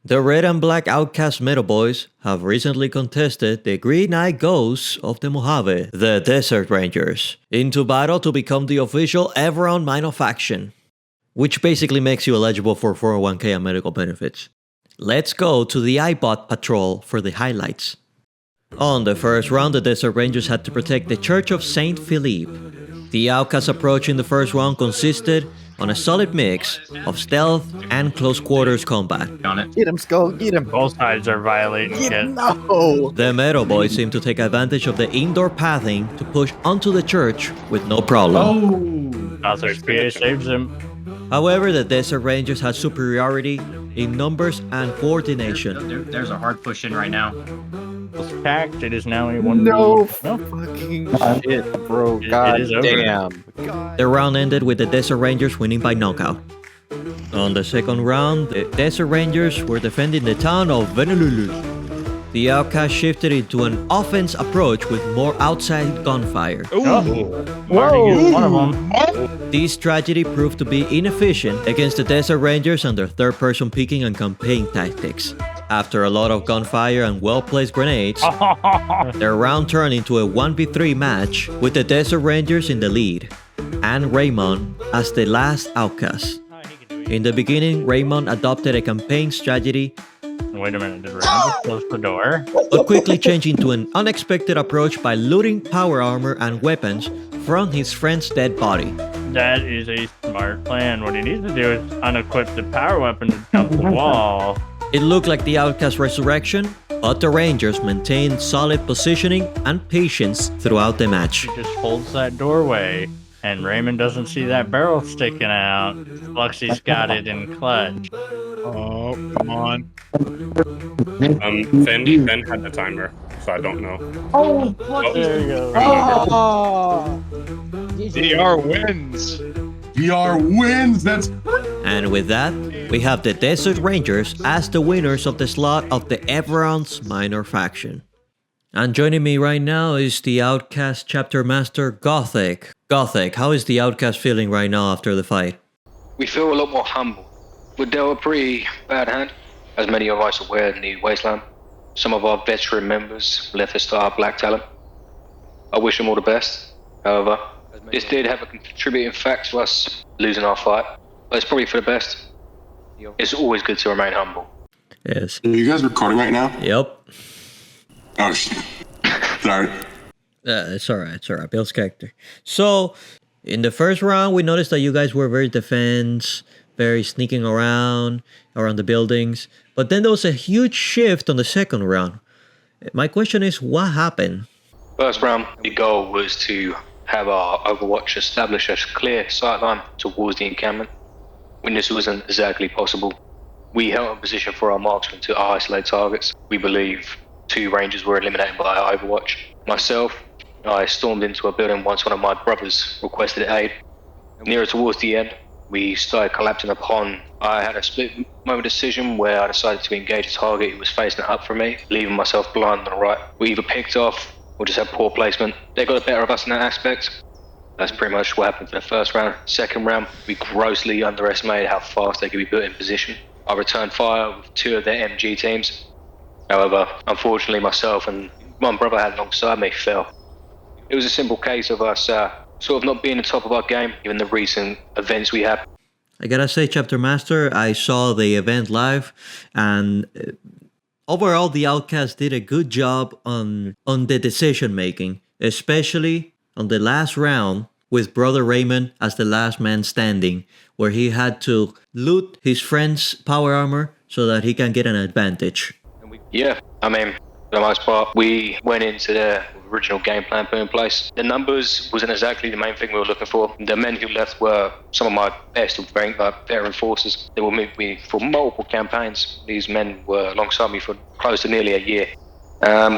The red and black Outcast Metal Boys have recently contested the green-eyed ghosts of the Mojave, the Desert Rangers, into battle to become the official Everon minor faction, which basically makes you eligible for 401k and medical benefits. Let's go to the iBot Patrol for the highlights. On the first round, the Desert Rangers had to protect the Church of Saint Philippe. The Outcast approach in the first round consisted on a solid mix of stealth and close quarters combat. Get him, Skull, get him. Both sides are violating it. No! The Metal Boys seem to take advantage of the indoor pathing to push onto the church with no problem. Southwest PA saves him. However, the Desert Rangers had superiority in numbers and coordination. There's a hard push in right now. It's packed. It is now a 1v. No fucking shit, bro. God it is over. damn. The round ended with the Desert Rangers winning by knockout. On the second round, the Desert Rangers were defending the town of Honolulu. The Outcast shifted into an offense approach with more outside gunfire. Whoa! One of them. This strategy proved to be inefficient against the Desert Rangers and their third-person peeking and campaign tactics. After a lot of gunfire and well-placed grenades, their round turned into a 1v3 match with the Desert Rangers in the lead, and Raymond as the last Outcast. In the beginning, Raymond adopted a campaign strategy, Wait a minute, did Raymond just close the door? but quickly changed into an unexpected approach by looting power armor and weapons from his friend's dead body. That is a smart plan. What he needs to do is unequip the power weapon to jump the wall. It looked like the Outcast resurrection, but the Rangers maintained solid positioning and patience throughout the match. He just holds that doorway, and Raymond doesn't see that barrel sticking out. Fluxy's got it in clutch. Oh, come on. Ben had the timer, so I don't know. There you go. DR wins. VR wins! That's And with that, we have the Desert Rangers as the winners of the slot of the Everon's minor faction. And joining me right now is the Outcast Chapter Master, Gothic. Gothic, how is the Outcast feeling right now after the fight? We feel a lot more humble. We're dealt a pretty bad hand, as many of us are aware in the Wasteland. Some of our veteran members left us to our black talent. I wish them all the best. However, this did have a contributing fact to us losing our fight, but it's probably for the best. It's always good to remain humble. Yes. Are you guys recording right now? Yep. Oh shit. Sorry. It's alright, Bill's character. So, in the first round, we noticed that you guys were very defense, very sneaking around the buildings. But then there was a huge shift on the second round. My question is, what happened? First round, the goal was to have our Overwatch establish a clear sightline towards the encampment. When this wasn't exactly possible, we held a position for our marksmen to isolate targets. We believe 2 Rangers were eliminated by our Overwatch. Myself, I stormed into a building once one of my brothers requested aid. Nearer towards the end, we started collapsing upon. I had a split moment decision where I decided to engage a target who was facing up from me, leaving myself blind on the right. We either picked off or just had poor placement. They got the better of us in that aspect. That's pretty much what happened for the first round. Second round, we grossly underestimated how fast they could be put in position. I returned fire with 2 of their MG teams. However, unfortunately, myself and one brother I had alongside me fell. It was a simple case of us sort of not being on top of our game, given the recent events we had. I gotta say, Chapter Master, I saw the event live, and overall, the Outcast did a good job on the decision making, especially on the last round with Brother Raymond as the last man standing, where he had to loot his friend's power armor so that he can get an advantage. Yeah, I mean, for the most part, we went into the original game plan put in place. The numbers wasn't exactly the main thing we were looking for. The men who left were some of my best veteran forces. They were with me for multiple campaigns. These men were alongside me for close to nearly a year.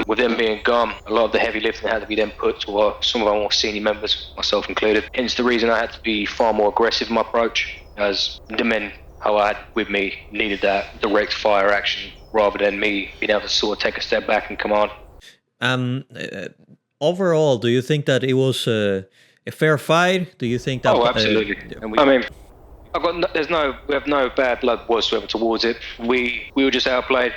With them being gone, a lot of the heavy lifting had to be then put to some of our more senior members, myself included. Hence the reason I had to be far more aggressive in my approach, as the men who I had with me needed that direct fire action rather than me being able to sort of take a step back and command. Overall, do you think that it was a fair fight? Do you think that? Oh, absolutely. I mean, We have no bad blood whatsoever towards it. We were just outplayed,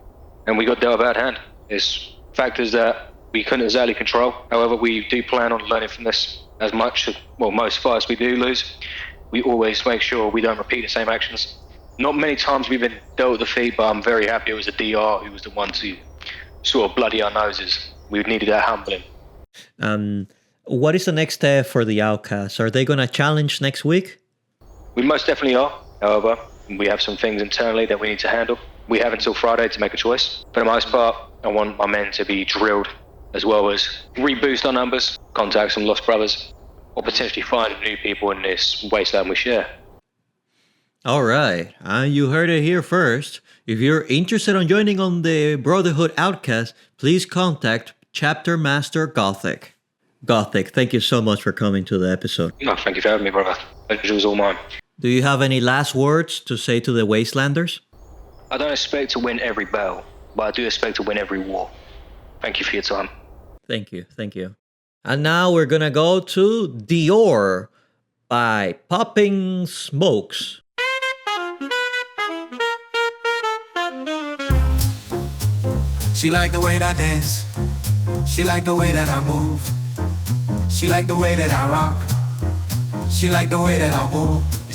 and we got dealt a bad hand. It's factors that we couldn't exactly control. However, we do plan on learning from this as much. Well, most fights we do lose, we always make sure we don't repeat the same actions. Not many times we've been dealt a defeat, but I'm very happy it was the DR who was the one to sort of bloody our noses. We needed that humbling. What is the next step for the Outcasts? Are they going to challenge next week? We most definitely are. However, we have some things internally that we need to handle. We have until Friday to make a choice. For the most part, I want my men to be drilled, as well as reboost our numbers, contact some lost brothers, or potentially find new people in this wasteland we share. All right, you heard it here first. If you're interested in joining on the Brotherhood Outcast, please contact Chapter Master Gothic. Gothic, thank you so much for coming to the episode. No, thank you for having me, brother. Pleasure was all mine. Do you have any last words to say to the Wastelanders? I don't expect to win every battle, but I do expect to win every war. Thank you for your time. Thank you, thank you. And now we're gonna go to Dior by Popping Smokes. She like the way that I dance. She like the way that I move. She like the way that I rock. She like the way that I move.